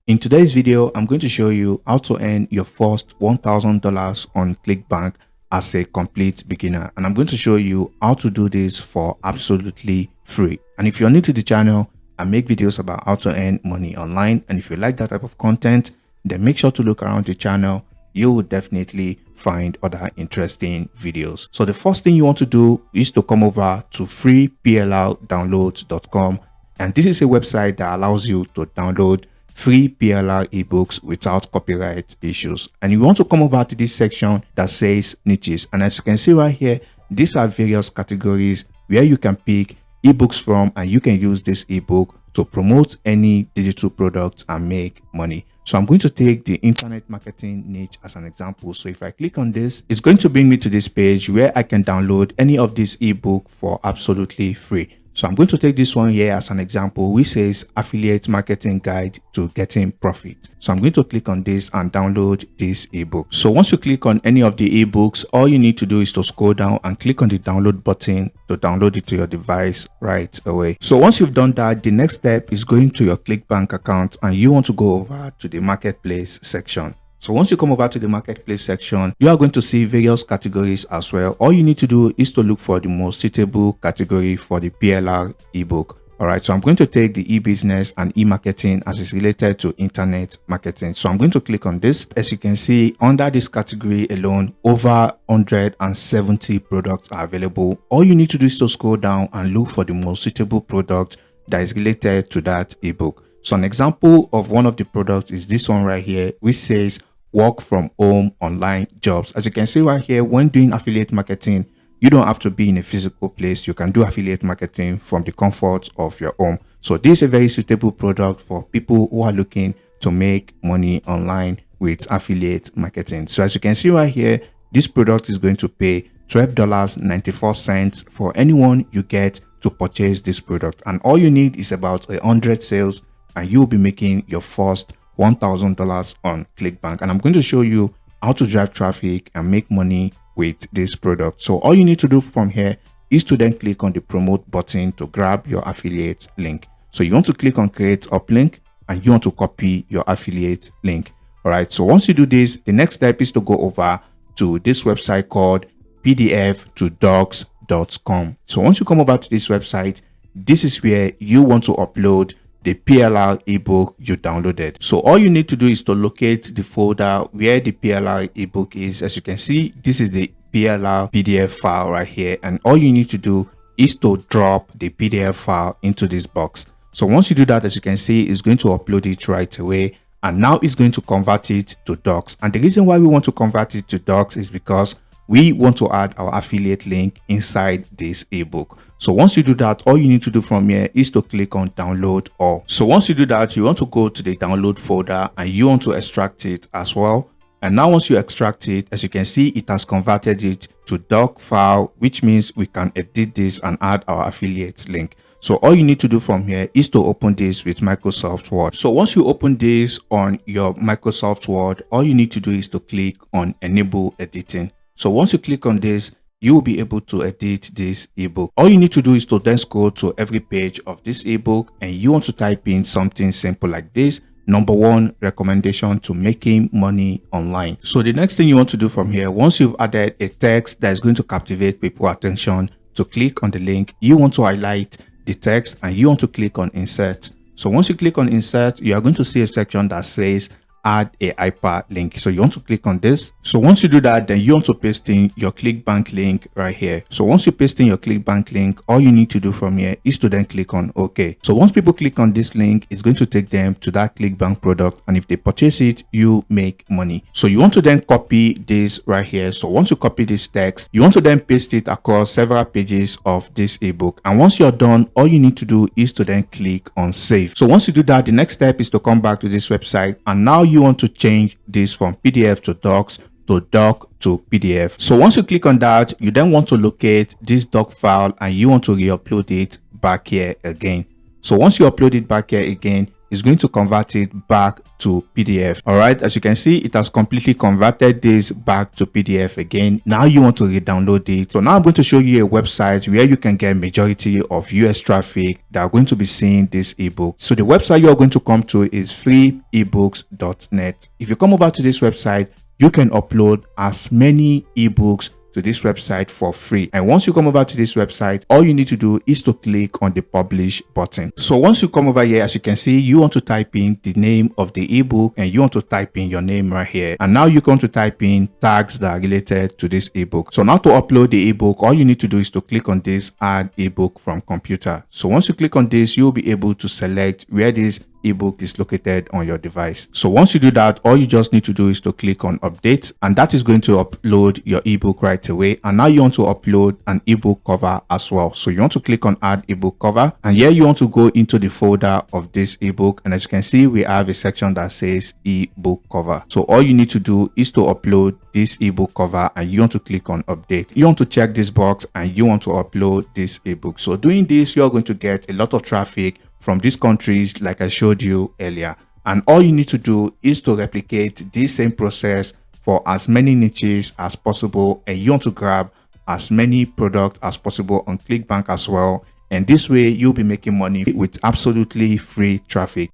In today's video, I'm going to show you how to earn your first $1,000 on Clickbank as a complete beginner. And I'm going to show you how to do this for absolutely free. And if you're new to the channel, I make videos about how to earn money online. And if you like that type of content, then make sure to look around the channel. You will definitely find other interesting videos. So the first thing you want to do is to come over to freeplrdownloads.com. And this is a website that allows you to download free PLR ebooks without copyright issues. And you want to come over to this section that says niches. And as you can see right here, these are various categories where you can pick ebooks from, and you can use this ebook to promote any digital products and make money. So I'm going to take the internet marketing niche as an example. So if I click on this, it's going to bring me to this page where I can download any of this ebook for absolutely free. So I'm going to take this one here as an example, which says affiliate marketing guide to getting profit. So I'm going to click on this and download this ebook. So once you click on any of the ebooks, all you need to do is to scroll down and click on the download button to download it to your device right away. So once you've done that, the next step is going to your Clickbank account, and you want to go over to the marketplace section. So once you come over to the marketplace section, you are going to see various categories as well. All you need to do is to look for the most suitable category for the PLR ebook. All right, so I'm going to take the e-business and e-marketing as it's related to internet marketing. So I'm going to click on this. As you can see, under this category alone, over 170 products are available. All you need to do is to scroll down and look for the most suitable product that is related to that ebook. So an example of one of the products is this one right here, which says work from home online jobs. As you can see right here, when doing affiliate marketing, you don't have to be in a physical place. You can do affiliate marketing from the comfort of your home. So this is a very suitable product for people who are looking to make money online with affiliate marketing. So as you can see right here, this product is going to pay $12.94 for anyone you get to purchase this product. And all you need is about 100 sales, and you'll be making your first $1,000 on Clickbank. And I'm going to show you how to drive traffic and make money with this product. So all you need to do from here is to then click on the promote button to grab your affiliate link. So you want to click on create uplink, and you want to copy your affiliate link. All right, so once you do this, the next step is to go over to this website called pdf-to-docs.com. So once you come over to this website, this is where you want to upload the PLR ebook you downloaded. So all you need to do is to locate the folder where the PLR ebook is. As you can see, this is the PLR PDF file right here, and all you need to do is to drop the PDF file into this box. So once you do that, as you can see, it's going to upload it right away, and now it's going to convert it to docs. And the reason why we want to convert it to docs is because we want to add our affiliate link inside this ebook. So once you do that, all you need to do from here is to click on download all. So once you do that, you want to go to the download folder, and you want to extract it as well. And now once you extract it, as you can see, it has converted it to doc file, which means we can edit this and add our affiliate link. So all you need to do from here is to open this with Microsoft Word. So once you open this on your Microsoft Word, all you need to do is to click on enable editing. So once you click on this, you will be able to edit this ebook. All you need to do is to then scroll to every page of this ebook, and you want to type in something simple like this: number 1 recommendation to making money online. So the next thing you want to do from here, once you've added a text that is going to captivate people's attention, to click on the link, you want to highlight the text and you want to click on insert. So once you click on insert, you are going to see a section that says add a hyperlink. So you want to click on this. So once you do that, then you want to paste in your Clickbank link right here. So once you paste in your Clickbank link, all you need to do from here is to then click on OK. So once people click on this link, it's going to take them to that Clickbank product, and if they purchase it, you make money. So you want to then copy this right here. So once you copy this text, you want to then paste it across several pages of this ebook. And once you're done, all you need to do is to then click on save. So once you do that, the next step is to come back to this website, and now you want to change this from PDF to docs to doc to PDF. So once you click on that, you then want to locate this doc file, and you want to re-upload it back here again. So once you upload it back here again, is going to convert it back to PDF. All right, as you can see, it has completely converted this back to PDF again. Now you want to re-download it. So now I'm going to show you a website where you can get majority of US traffic that are going to be seeing this ebook. So the website you are going to come to is freeebooks.net. If you come over to this website, you can upload as many ebooks to this website for free. And once you come over to this website, all you need to do is to click on the publish button. So once you come over here, as you can see, you want to type in the name of the ebook and you want to type in your name right here. And now you're going to type in tags that are related to this ebook. So now to upload the ebook, all you need to do is to click on this add ebook from computer. So once you click on this, you'll be able to select where this ebook is located on your device. So once you do that, all you just need to do is to click on update, and that is going to upload your ebook right away. And now you want to upload an ebook cover as well. So you want to click on add ebook cover, and here you want to go into the folder of this ebook, and as you can see, we have a section that says ebook cover. So all you need to do is to upload this ebook cover, and you want to click on update. You want to check this box and you want to upload this ebook. So doing this, you're going to get a lot of traffic from these countries like I showed you earlier, and all you need to do is to replicate this same process for as many niches as possible, and you want to grab as many products as possible on Clickbank as well, and this way you'll be making money with absolutely free traffic.